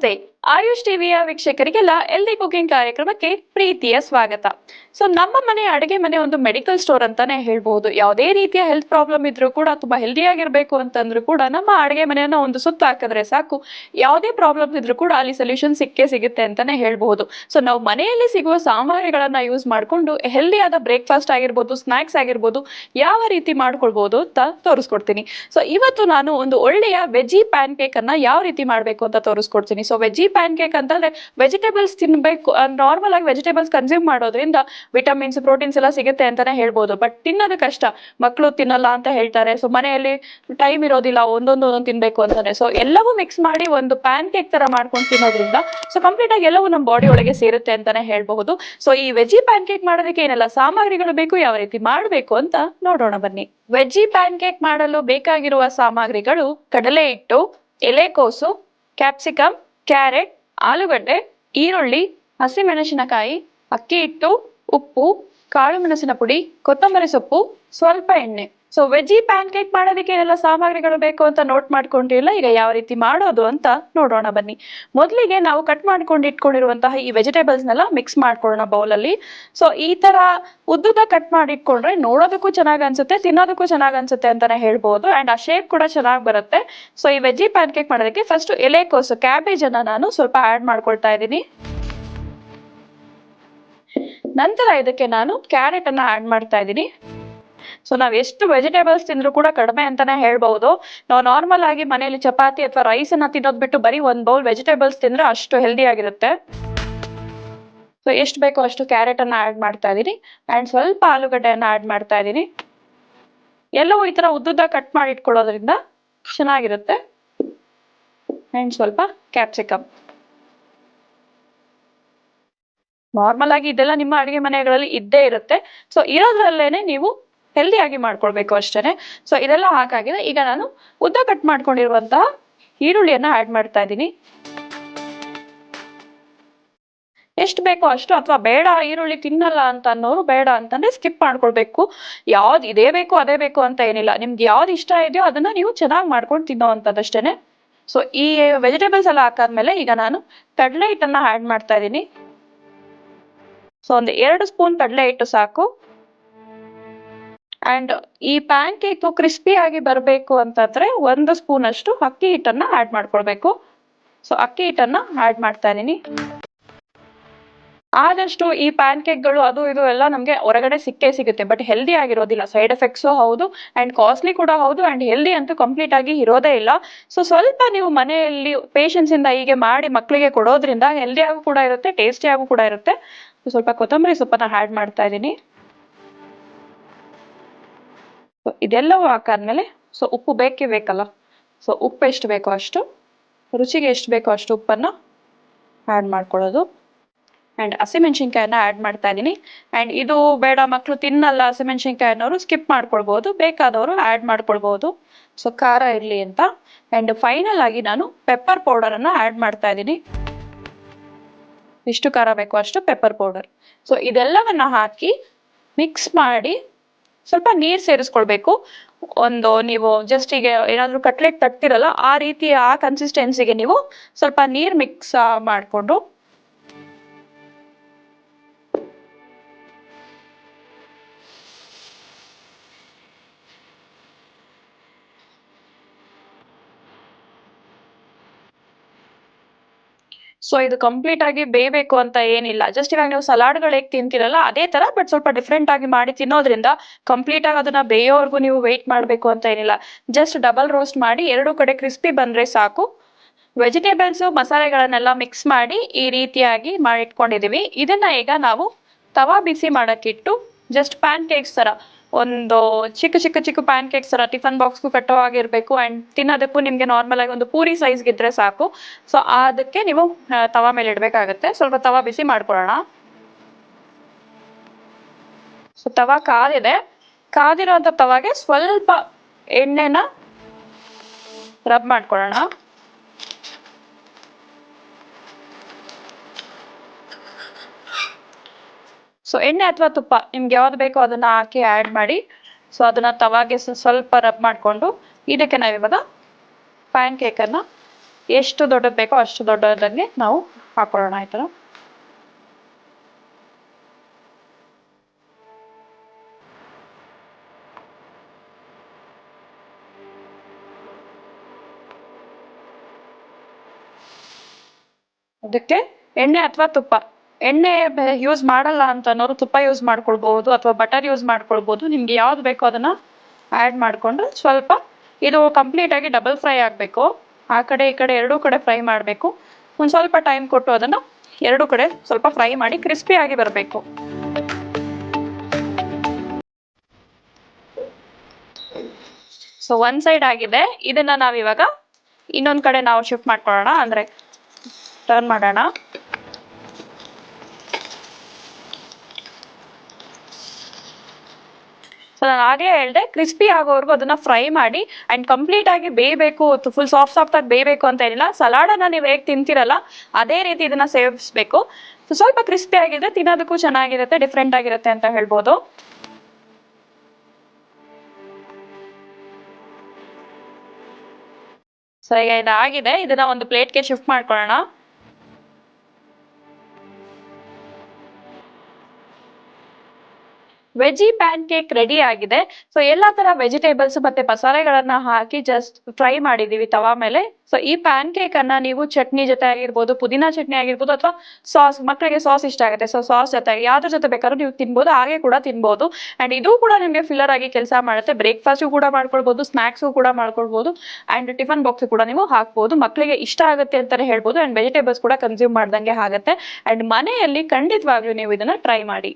ನಮಸ್ತೆ. ಆಯುಷ್ ಟಿವಿಯ ವೀಕ್ಷಕರಿಗೆಲ್ಲ healthy cooking ಕಾರ್ಯಕ್ರಮಕ್ಕೆ ಪ್ರೀತಿಯ ಸ್ವಾಗತ. ನಮ್ಮ ಮನೆ ಅಡುಗೆ ಮನೆ ಒಂದು ಮೆಡಿಕಲ್ ಸ್ಟೋರ್ ಅಂತಾನೆ ಹೇಳ್ಬಹುದು. ಯಾವುದೇ ರೀತಿಯ ಹೆಲ್ತ್ ಪ್ರಾಬ್ಲಮ್ ಇದ್ರೂ ಕೂಡ ತುಂಬಾ ಹೆಲ್ದಿ ಆಗಿರ್ಬೇಕು ಅಂತಂದ್ರೂ ಕೂಡ ನಮ್ಮ ಅಡುಗೆ ಮನೆಯನ್ನ ಒಂದು ಸುತ್ತ ಹಾಕಿದ್ರೆ ಸಾಕು, ಯಾವುದೇ ಪ್ರಾಬ್ಲಮ್ ಇದ್ರೂ ಕೂಡ ಅಲ್ಲಿ ಸೊಲ್ಯೂಷನ್ ಸಿಕ್ಕೇ ಸಿಗುತ್ತೆ ಅಂತಾನೆ ಹೇಳ್ಬಹುದು. ನಾವು ಮನೆಯಲ್ಲಿ ಸಿಗುವ ಸಾಮಗ್ರಿಗಳನ್ನ ಯೂಸ್ ಮಾಡ್ಕೊಂಡು ಹೆಲ್ದಿ ಆದ ಬ್ರೇಕ್ಫಾಸ್ಟ್ ಆಗಿರ್ಬೋದು, ಸ್ನಾಕ್ಸ್ ಆಗಿರ್ಬೋದು, ಯಾವ ರೀತಿ ಮಾಡ್ಕೊಳ್ಬಹುದು ಅಂತ ತೋರಿಸ್ಕೊಡ್ತೀನಿ. ಇವತ್ತು ನಾನು ಒಂದು ಒಳ್ಳೆಯ ವೆಜಿ ಪ್ಯಾನ್ ಕೇಕ್ ಅನ್ನ ಯಾವ ರೀತಿ ಮಾಡ್ಬೇಕು ಅಂತ ತೋರಿಸ್ಕೊಡ್ತೀನಿ. ವೆಜಿ ಪ್ಯಾನ್ ಕೇಕ್ ಅಂತಂದ್ರೆ ವೆಜಿಟೇಬಲ್ಸ್ ತಿನ್ಬೇಕು, ನಾರ್ಮಲ್ ಆಗಿ ವೆಜಿಟೇಬಲ್ಸ್ ಕನ್ಸ್ಯೂಮ್ ಮಾಡೋದ್ರಿಂದ ವಿಟಮಿನ್ಸ್ ಪ್ರೋಟೀನ್ಸ್ ಎಲ್ಲ ಸಿಗುತ್ತೆ ಅಂತಾನೆ ಹೇಳ್ಬೋದು. ಬಟ್ ತಿನ್ನೋದು ಕಷ್ಟ, ಮಕ್ಕಳು ತಿನ್ನಲ್ಲ ಅಂತ ಹೇಳ್ತಾರೆ. ಮನೆಯಲ್ಲಿ ಟೈಮ್ ಇರೋದಿಲ್ಲ ಒಂದೊಂದು ತಿನ್ಬೇಕು ಅಂತಾನೆ. ಎಲ್ಲವೂ ಮಿಕ್ಸ್ ಮಾಡಿ ಒಂದು ಪ್ಯಾನ್ ಕೇಕ್ ತರ ಮಾಡ್ಕೊಂಡು ತಿನ್ನೋದ್ರಿಂದ ಕಂಪ್ಲೀಟ್ ಆಗಿ ಎಲ್ಲವೂ ನಮ್ಮ ಬಾಡಿ ಒಳಗೆ ಸೇರುತ್ತೆ ಅಂತಾನೆ ಹೇಳ್ಬಹುದು. ಈ ವೆಜಿ ಪ್ಯಾನ್ ಕೇಕ್ ಮಾಡೋದಕ್ಕೆ ಏನೆಲ್ಲ ಸಾಮಗ್ರಿಗಳು ಬೇಕು, ಯಾವ ರೀತಿ ಮಾಡಬೇಕು ಅಂತ ನೋಡೋಣ ಬನ್ನಿ. ವೆಜಿ ಪ್ಯಾನ್ ಕೇಕ್ ಮಾಡಲು ಬೇಕಾಗಿರುವ ಸಾಮಗ್ರಿಗಳು: ಕಡಲೆ ಹಿಟ್ಟು, ಎಲೆಕೋಸು, ಕ್ಯಾಪ್ಸಿಕಮ್, ಕ್ಯಾರೆಟ್, ಆಲೂಗಡ್ಡೆ, ಈರುಳ್ಳಿ, ಹಸಿಮೆಣಸಿನಕಾಯಿ, ಅಕ್ಕಿ ಹಿಟ್ಟು, ಉಪ್ಪು, ಕಾಳು ಮೆಣಸಿನ ಪುಡಿ, ಕೊತ್ತಂಬರಿ ಸೊಪ್ಪು, ಸ್ವಲ್ಪ ಎಣ್ಣೆ. ವೆಜಿ ಪ್ಯಾನ್ ಕೇಕ್ ಮಾಡೋದಕ್ಕೆ ಏನೆಲ್ಲ ಸಾಮಗ್ರಿಗಳು ಬೇಕು ಅಂತ ನೋಟ್ ಮಾಡ್ಕೊಂಡಿಲ್ಲ. ಈಗ ಯಾವ ರೀತಿ ಮಾಡೋದು ಅಂತ ನೋಡೋಣ ಬನ್ನಿ. ಮೊದಲಿಗೆ ನಾವು ಕಟ್ ಮಾಡ್ಕೊಂಡು ಇಟ್ಕೊಂಡಿರುವಂತಹ ಈ ವೆಜಿಟೇಬಲ್ಸ್ ನೆಲ್ಲ ಮಿಕ್ಸ್ ಮಾಡ್ಕೊಳ್ಳೋಣ ಬೌಲಲ್ಲಿ. ಈ ತರ ಉದ್ದುದ ಕಟ್ ಮಾಡಿ ಇಟ್ಕೊಂಡ್ರೆ ನೋಡೋದಕ್ಕೂ ಚೆನ್ನಾಗಿ ಅನ್ಸುತ್ತೆ, ತಿನ್ನೋದಕ್ಕೂ ಚೆನ್ನಾಗಿ ಅನ್ಸುತ್ತೆ ಅಂತಾನೆ ಹೇಳ್ಬೋದು. ಅಂಡ್ ಆ ಶೇಪ್ ಕೂಡ ಚೆನ್ನಾಗಿ ಬರುತ್ತೆ. ಈ ವೆಜಿ ಪ್ಯಾನ್ ಕೇಕ್ ಮಾಡೋದಕ್ಕೆ ಫಸ್ಟ್ ಎಲೆಕೋಸು, ಕ್ಯಾಬೇಜ್ ಅನ್ನ ನಾನು ಸ್ವಲ್ಪ ಆಡ್ ಮಾಡ್ಕೊಳ್ತಾ ಇದ್ದೀನಿ. ನಂತರ ಇದಕ್ಕೆ ನಾನು ಕ್ಯಾರೆಟ್ ಅನ್ನ ಆಡ್ ಮಾಡ್ತಾ ಇದ್ದೀನಿ. ನಾವ್ ಎಷ್ಟು ವೆಜಿಟೇಬಲ್ಸ್ ತಿಂದ್ರು ಕೂಡ ಕಡಿಮೆ ಅಂತಾನೆ ಹೇಳ್ಬಹುದು. ನಾವು ನಾರ್ಮಲ್ ಆಗಿ ಮನೆಯಲ್ಲಿ ಚಪಾತಿ ಅಥವಾ ರೈಸ್ ಅನ್ನ ತಿನ್ನೋದ್ ಬಿಟ್ಟು ಬರೀ ಒಂದ್ ಬೌಲ್ ವೆಜಿಟೇಬಲ್ಸ್ ತಿಂದ್ರೆ ಅಷ್ಟು ಹೆಲ್ದಿ ಆಗಿರುತ್ತೆ. ಎಷ್ಟು ಬೇಕೋ ಅಷ್ಟು ಕ್ಯಾರೆಟ್ ಅನ್ನ ಆಡ್ ಮಾಡ್ತಾ ಇದೀನಿ. ಅಂಡ್ ಸ್ವಲ್ಪ ಆಲೂಗಡ್ಡೆಯನ್ನ ಆಡ್ ಮಾಡ್ತಾ ಇದೀನಿ. ಎಲ್ಲವೂ ಈ ತರ ಉದ್ದುದ್ದ ಕಟ್ ಮಾಡಿ ಇಟ್ಕೊಳ್ಳೋದ್ರಿಂದ ಚೆನ್ನಾಗಿರುತ್ತೆ. ಅಂಡ್ ಸ್ವಲ್ಪ ಕ್ಯಾಪ್ಸಿಕಮ್. ನಾರ್ಮಲ್ ಆಗಿ ಇದೆಲ್ಲ ನಿಮ್ಮ ಅಡುಗೆ ಮನೆಗಳಲ್ಲಿ ಇದ್ದೇ ಇರುತ್ತೆ. ಇರೋದ್ರಲ್ಲೇನೆ ನೀವು ಹೆಲ್ದಿ ಆಗಿ ಮಾಡ್ಕೊಳ್ಬೇಕು ಅಷ್ಟೇನೆ. ಇದೆಲ್ಲ ಹಾಕಾಗಿದೆ. ಈಗ ನಾನು ಉದ್ದ ಕಟ್ ಮಾಡ್ಕೊಂಡಿರುವಂತಹ ಈರುಳ್ಳಿಯನ್ನ ಆಡ್ ಮಾಡ್ತಾ ಇದ್ದೀನಿ. ಎಷ್ಟು ಬೇಕೋ ಅಷ್ಟು, ಅಥವಾ ಬೇಡ ಈರುಳ್ಳಿ ತಿನ್ನಲ್ಲ ಅಂತ ಅನ್ನೋರು ಬೇಡ ಅಂತಂದ್ರೆ ಸ್ಕಿಪ್ ಮಾಡ್ಕೊಳ್ಬೇಕು. ಯಾವ್ದು ಇದೇ ಬೇಕು ಅದೇ ಬೇಕು ಅಂತ ಏನಿಲ್ಲ, ನಿಮ್ಗೆ ಯಾವ್ದು ಇಷ್ಟ ಇದೆಯೋ ಅದನ್ನ ನೀವು ಚೆನ್ನಾಗಿ ಮಾಡ್ಕೊಂಡು ತಿನ್ನೋ ಅಂತದಷ್ಟೇನೆ. ಈ ವೆಜಿಟೇಬಲ್ಸ್ ಎಲ್ಲ ಹಾಕಾದ್ಮೇಲೆ ಈಗ ನಾನು ಕಡಲೆ ಹಿಟ್ಟನ್ನ ಆಡ್ ಮಾಡ್ತಾ ಇದ್ದೀನಿ. ಒಂದು 2 ಸ್ಪೂನ್ ಕಡಲೆ ಹಿಟ್ಟು ಸಾಕು. ಅಂಡ್ ಈ ಪ್ಯಾನ್ ಕೇಕ್ ಕ್ರಿಸ್ಪಿ ಆಗಿ ಬರಬೇಕು ಅಂತಂದ್ರೆ 1 ಸ್ಪೂನ್ ಅಷ್ಟು ಅಕ್ಕಿ ಹಿಟ್ಟನ್ನ ಆಡ್ ಮಾಡ್ಕೊಳ್ಬೇಕು. ಅಕ್ಕಿ ಹಿಟ್ಟನ್ನ ಆಡ್ ಮಾಡ್ತಾ ಇದೀನಿ. ಆದಷ್ಟು ಈ ಪ್ಯಾನ್ ಕೇಕ್ಗಳು ಅದು ಇದು ಎಲ್ಲ ನಮ್ಗೆ ಹೊರಗಡೆ ಸಿಕ್ಕೇ ಸಿಗುತ್ತೆ, ಬಟ್ ಹೆಲ್ದಿ ಆಗಿರೋದಿಲ್ಲ. ಸೈಡ್ ಎಫೆಕ್ಟ್ಸು ಹೌದು ಅಂಡ್ ಕಾಸ್ಟ್ಲಿ ಕೂಡ ಹೌದು ಅಂಡ್ ಹೆಲ್ದಿ ಅಂತೂ ಕಂಪ್ಲೀಟ್ ಆಗಿ ಇರೋದೇ ಇಲ್ಲ. ಸ್ವಲ್ಪ ನೀವು ಮನೆಯಲ್ಲಿ ಪೇಷನ್ಸ್ ಇಂದ ಹೀಗೆ ಮಾಡಿ ಮಕ್ಕಳಿಗೆ ಕೊಡೋದ್ರಿಂದ ಹೆಲ್ದಿ ಆಗು ಕೂಡ ಇರುತ್ತೆ, ಟೇಸ್ಟಿ ಆಗು ಕೂಡ ಇರುತ್ತೆ. ಸ್ವಲ್ಪ ಕೊತ್ತಂಬರಿ ಸೊಪ್ಪನ್ನ ಆಡ್ ಮಾಡ್ತಾ ಇದ್ದೀನಿ. ಇದೆಲ್ಲವೂ ಹಾಕಾದ್ಮೇಲೆ ಉಪ್ಪು ಬೇಕೇ ಬೇಕಲ್ಲ. ಉಪ್ಪು ಎಷ್ಟು ಬೇಕೋ ಅಷ್ಟು, ರುಚಿಗೆ ಎಷ್ಟು ಬೇಕೋ ಅಷ್ಟು ಉಪ್ಪನ್ನ ಆಡ್ ಮಾಡ್ಕೊಳ್ಳೋದು. ಅಂಡ್ ಹಸಿಮೆಣಸಿನ್ಕಾಯನ್ನ ಆಡ್ ಮಾಡ್ತಾ ಇದ್ದೀನಿ. ಅಂಡ್ ಇದು ಬೇಡ ಮಕ್ಕಳು ತಿನ್ನಲ್ಲ ಹಸಿಮೆಣಸಿನ್ಕಾಯಿ ಅನ್ನೋರು ಸ್ಕಿಪ್ ಮಾಡ್ಕೊಳ್ಬಹುದು, ಬೇಕಾದವರು ಆಡ್ ಮಾಡ್ಕೊಳ್ಬಹುದು. ಖಾರ ಇರ್ಲಿ ಅಂತ. ಅಂಡ್ ಫೈನಲ್ ಆಗಿ ನಾನು ಪೆಪ್ಪರ್ ಪೌಡರ್ ಅನ್ನ ಆಡ್ ಮಾಡ್ತಾ ಇದ್ದೀನಿ. ಎಷ್ಟು ಖಾರ ಬೇಕೋ ಅಷ್ಟು ಪೆಪ್ಪರ್ ಪೌಡರ್. ಇದೆಲ್ಲವನ್ನ ಹಾಕಿ ಮಿಕ್ಸ್ ಮಾಡಿ ಸ್ವಲ್ಪ ನೀರ್ ಸೇರಿಸ್ಕೊಳ್ಬೇಕು. ನೀವು ಜಸ್ಟ್ ಈಗ ಏನಾದ್ರು ಕಟ್ಲೆಟ್ ತಟ್ತಿರಲ್ಲ ಆ ರೀತಿ ಆ ಕನ್ಸಿಸ್ಟೆನ್ಸಿಗೆ ನೀವು ಸ್ವಲ್ಪ ನೀರ್ ಮಿಕ್ಸ್ ಮಾಡ್ಕೊಂಡು ಇದು ಕಂಪ್ಲೀಟ್ ಆಗಿ ಬೇಯಬೇಕು ಅಂತ ಏನಿಲ್ಲ. ಜಸ್ಟ್ ಇವಾಗ ನೀವು ಸಲಾಡ್ಗಳು ಹೇಗೆ ತಿಂತಿರಲ್ಲ ಅದೇ ತರ, ಬಟ್ ಸ್ವಲ್ಪ ಡಿಫ್ರೆಂಟ್ ಆಗಿ ಮಾಡಿ ತಿನ್ನೋದ್ರಿಂದ ಕಂಪ್ಲೀಟ್ ಆಗಿ ಅದನ್ನ ಬೇಯೋವರೆಗೂ ನೀವು ವೇಟ್ ಮಾಡ್ಬೇಕು ಅಂತ ಏನಿಲ್ಲ. ಜಸ್ಟ್ ಡಬಲ್ ರೋಸ್ಟ್ ಮಾಡಿ 2 ಕಡೆ ಕ್ರಿಸ್ಪಿ ಬಂದ್ರೆ ಸಾಕು. ವೆಜಿಟೇಬಲ್ಸ್ ಮಸಾಲೆಗಳನ್ನೆಲ್ಲ ಮಿಕ್ಸ್ ಮಾಡಿ ಈ ರೀತಿಯಾಗಿ ಮಾಡಿಟ್ಕೊಂಡಿದೀವಿ. ಇದನ್ನ ಈಗ ನಾವು ತವಾ ಬಿಸಿ ಮಾಡಕ್ಕಿಟ್ಟು ಜಸ್ಟ್ ಪ್ಯಾನ್ ಕೇಕ್ಸ್ ತರ ಒಂದು ಚಿಕ್ಕ ಪ್ಯಾನ್ ಕೇಕ್ಸ್ ತರ ಟಿಫನ್ ಬಾಕ್ಸ್ಗೂ ಕಟ್ಟೋ ಆಗಿರ್ಬೇಕು. ಅಂಡ್ ತಿನ್ನೋದಕ್ಕೂ ನಿಮ್ಗೆ ನಾರ್ಮಲ್ ಆಗಿ ಒಂದು ಪೂರಿ ಸೈಜ್ ಇದ್ರೆ ಸಾಕು. ಅದಕ್ಕೆ ನೀವು ತವಾ ಮೇಲೆ ಇಡ್ಬೇಕಾಗತ್ತೆ. ಸ್ವಲ್ಪ ತವಾ ಬಿಸಿ ಮಾಡ್ಕೊಳ್ಳೋಣ. ತವಾ ಕಾದಿದೆ. ಕಾದಿರೋಂಥ ತವಾಗೆ ಸ್ವಲ್ಪ ಎಣ್ಣೆನ ರಬ್ ಮಾಡ್ಕೊಳ್ಳೋಣ. ಎಣ್ಣೆ ಅಥವಾ ತುಪ್ಪ ನಿಮ್ಗೆ ಯಾವ್ದು ಬೇಕೋ ಅದನ್ನ ಹಾಕಿ ಆಡ್ ಮಾಡಿ. ಅದನ್ನ ತವಾಗೆ ಸ್ವಲ್ಪ ರಬ್ ಮಾಡ್ಕೊಂಡು ಇದಕ್ಕೆ ನಾವಿವಾಗ ಪ್ಯಾನ್ ಕೇಕ್ ಅನ್ನ ಎಷ್ಟು ದೊಡ್ಡದು ಬೇಕೋ ಅಷ್ಟು ದೊಡ್ಡದಾಗಿ ನಾವು ಹಾಕೊಳ್ಳೋಣ ಆಯ್ತಾ. ಅದಕ್ಕೆ ಎಣ್ಣೆ ಅಥವಾ ತುಪ್ಪ, ಎಣ್ಣೆ ಯೂಸ್ ಮಾಡಲ್ಲ ಅಂತ ಅನ್ನೋರು ತುಪ್ಪ ಯೂಸ್ ಮಾಡ್ಕೊಳ್ಬಹುದು ಅಥವಾ ಬಟರ್ ಯೂಸ್ ಮಾಡ್ಕೊಳ್ಬಹುದು. ನಿಮ್ಗೆ ಯಾವ್ದು ಬೇಕೋ ಅದನ್ನ ಆಡ್ ಮಾಡ್ಕೊಂಡು ಸ್ವಲ್ಪ ಇದು ಕಂಪ್ಲೀಟ್ ಆಗಿ ಡಬಲ್ ಫ್ರೈ ಆಗ್ಬೇಕು. ಆ ಕಡೆ ಈ ಕಡೆ ಎರಡೂ ಕಡೆ ಫ್ರೈ ಮಾಡ್ಬೇಕು. ಒಂದ್ ಸ್ವಲ್ಪ ಟೈಮ್ ಕೊಟ್ಟು ಅದನ್ನ ಎರಡೂ ಕಡೆ ಸ್ವಲ್ಪ ಫ್ರೈ ಮಾಡಿ ಕ್ರಿಸ್ಪಿ ಆಗಿ ಬರಬೇಕು. ಸೊ ಒಂದ್ ಸೈಡ್ ಆಗಿದೆ, ಇದನ್ನ ನಾವಿವಾಗ ಇನ್ನೊಂದ್ ಕಡೆ ನಾವು ಶಿಫ್ಟ್ ಮಾಡ್ಕೊಳ್ಳೋಣ, ಅಂದ್ರೆ ಟರ್ನ್ ಮಾಡೋಣ. ಸೊ ನಾನು ಆಗಲೇ ಹೇಳಿದೆ, ಕ್ರಿಸ್ಪಿ ಆಗೋವರೆಗೂ ಅದನ್ನ ಫ್ರೈ ಮಾಡಿ ಅಂಡ್ ಕಂಪ್ಲೀಟ್ ಆಗಿ ಬೇಯಬೇಕು, ಫುಲ್ ಸಾಫ್ಟ್ ಸಾಫ್ಟ್ ಆಗಿ ಬೇಯಬೇಕು ಅಂತ ಏನಿಲ್ಲ. ಸಲಾಡನ್ನ ನೀವು ಹೇಗೆ ತಿಂತೀರಲ್ಲ ಅದೇ ರೀತಿ ಇದನ್ನ ಸೇವಿಸ್ಬೇಕು. ಸೊ ಸ್ವಲ್ಪ ಕ್ರಿಸ್ಪಿ ಆಗಿದ್ರೆ ತಿನ್ನೋದಕ್ಕೂ ಚೆನ್ನಾಗಿರುತ್ತೆ, ಡಿಫ್ರೆಂಟ್ ಆಗಿರುತ್ತೆ ಅಂತ ಹೇಳ್ಬೋದು. ಸೊ ಈಗ ಇದಾಗಿದೆ, ಇದನ್ನ ಒಂದು ಪ್ಲೇಟ್ಗೆ ಶಿಫ್ಟ್ ಮಾಡ್ಕೊಳ್ಳೋಣ. ವೆಜಿ ಪ್ಯಾನ್ ಕೇಕ್ ರೆಡಿ ಆಗಿದೆ. ಸೊ ಎಲ್ಲಾ ತರ ವೆಜಿಟೇಬಲ್ಸ್ ಮತ್ತೆ ಮಸಾಲೆಗಳನ್ನ ಹಾಕಿ ಜಸ್ಟ್ ಫ್ರೈ ಮಾಡಿದೀವಿ ತವಾ ಮೇಲೆ. ಸೊ ಈ ಪ್ಯಾನ್ ಕೇಕ್ ಅನ್ನ ನೀವು ಚಟ್ನಿ ಜೊತೆ ಆಗಿರ್ಬೋದು, ಪುದೀನಾ ಚಟ್ನಿ ಆಗಿರ್ಬೋದು, ಅಥವಾ ಸಾಸ್, ಮಕ್ಕಳಿಗೆ ಸಾಸ್ ಇಷ್ಟ ಆಗುತ್ತೆ, ಸೊ ಸಾಸ್ ಜೊತೆ ಯಾವ್ದ್ರ ಜೊತೆ ಬೇಕಾದ್ರೂ ನೀವು ತಿನ್ಬೋದು, ಹಾಗೆ ಕೂಡ ತಿನ್ಬೋದು. ಅಂಡ್ ಇದು ಕೂಡ ನಿಮ್ಗೆ ಫಿಲ್ಲರ್ ಆಗಿ ಕೆಲಸ ಮಾಡುತ್ತೆ. ಬ್ರೇಕ್ಫಾಸ್ಟ್ ಕೂಡ ಮಾಡ್ಕೊಳ್ಬಹುದು, ಸ್ನಾಕ್ಸ್ ಕೂಡ ಮಾಡ್ಕೊಳ್ಬಹುದು, ಅಂಡ್ ಟಿಫನ್ ಬಾಕ್ಸ್ ಕೂಡ ನೀವು ಹಾಕ್ಬಹುದು. ಮಕ್ಕಳಿಗೆ ಇಷ್ಟ ಆಗುತ್ತೆ ಅಂತಾನೆ ಹೇಳ್ಬೋದು. ಅಂಡ್ ವೆಜಿಟೇಬಲ್ಸ್ ಕೂಡ ಕನ್ಸ್ಯೂಮ್ ಮಾಡ್ದಂಗೆ ಆಗುತ್ತೆ. ಅಂಡ್ ಮನೆಯಲ್ಲಿ ಖಂಡಿತವಾಗ್ಲೂ ನೀವು ಇದನ್ನ ಟ್ರೈ ಮಾಡಿ.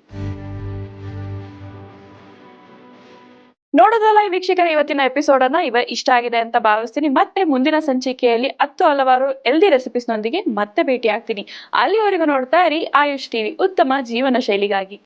ನೋಡೋದಲ್ಲ ಈ ವೀಕ್ಷಕರ, ಇವತ್ತಿನ ಎಪಿಸೋಡ್ ಅನ್ನ ಇಷ್ಟ ಆಗಿದೆ ಅಂತ ಭಾವಿಸ್ತೀನಿ. ಮತ್ತೆ ಮುಂದಿನ ಸಂಚಿಕೆಯಲ್ಲಿ ಹಲವಾರು ಹೆಲ್ದಿ ರೆಸಿಪೀಸ್ ನೊಂದಿಗೆ ಮತ್ತೆ ಭೇಟಿ ಆಗ್ತೀನಿ. ಅಲ್ಲಿವರೆಗೂ ನೋಡ್ತಾ ಇರಿ ಆಯುಷ್ ಟಿವಿ, ಉತ್ತಮ ಜೀವನ ಶೈಲಿಗಾಗಿ.